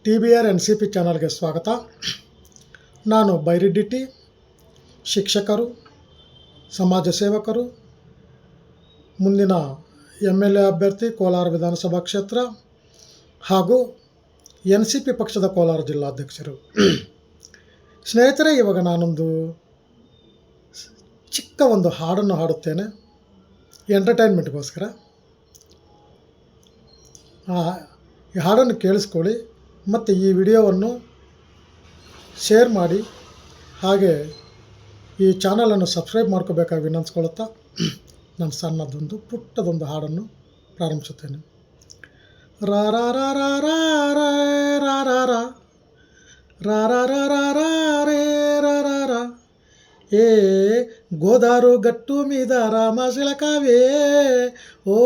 TBR NCP ಚಾನಲ್ಗೆ ಸ್ವಾಗತ. ನಾನು ಬೈರೆಡ್ಡಿ ಶಿಕ್ಷಕರು, ಸಮಾಜ ಸೇವಕರು, ಮುಂದಿನ MLA ಅಭ್ಯರ್ಥಿ ಕೋಲಾರ ವಿಧಾನಸಭಾ ಕ್ಷೇತ್ರ ಹಾಗೂ NCP ಪಕ್ಷದ ಕೋಲಾರ ಜಿಲ್ಲಾಧ್ಯಕ್ಷರು. ಸ್ನೇಹಿತರೆ, ಇವಾಗ ನಾನೊಂದು ಚಿಕ್ಕ ಒಂದು ಹಾಡನ್ನು ಹಾಡುತ್ತೇನೆ ಎಂಟರ್ಟೈನ್ಮೆಂಟ್ಗೋಸ್ಕರ. ಈ ಹಾಡನ್ನು ಕೇಳಿಸ್ಕೊಳ್ಳಿ ಮತ್ತು ಈ ವಿಡಿಯೋವನ್ನು ಶೇರ್ ಮಾಡಿ, ಹಾಗೆ ಈ ಚಾನಲನ್ನು ಸಬ್ಸ್ಕ್ರೈಬ್ ಮಾಡ್ಕೋಬೇಕಾಗಿ ವಿನಂತಿಸ್ಕೊಳ್ಳುತ್ತಾ ನಾನು ಸಣ್ಣದೊಂದು ಪುಟ್ಟದೊಂದು ಹಾಡನ್ನು ಪ್ರಾರಂಭಿಸುತ್ತೇನೆ. ರಾ ರಾ ರಾ ರಾ ರಾ ರಾ ರಾ ರಾ ರಾ ರಾ ರಾ ರಾ ರಾ ರೇ ರಾ ರಾ ರಾ ఏ గోదారు గట్టు మీద రామశిలకవే, ఓ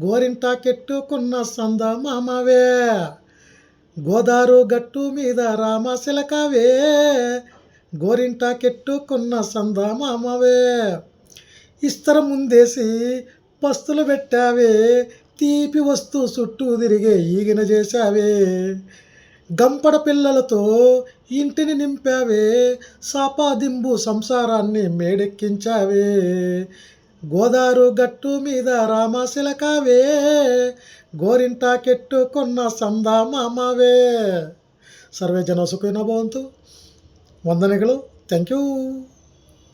గోరింటాకెట్టుకున్న సందమామవే. గోదారు గట్టు మీద రామశిలకవే, గోరింటాకెట్టుకున్న సందమామవే. ఇస్తరం ముందేసి పస్తులు పెట్టావే, తీపి వస్తూ చుట్టూ తిరిగే ఈగిన చేశావే. గంపడ పిల్లలతో ఇంటిని నింపావే, సాపాదింబు సంసారాన్ని మేడెక్కించావే. గోదారు గట్టు మీద రామశిలకవే, గోరింటాకెట్టుకున్న సందమామవే. ಸರ್ವೇ ಜನ ಸುಖಿನೋ ಭವಂತು. ವಂದನೆಗಳು. Thank you.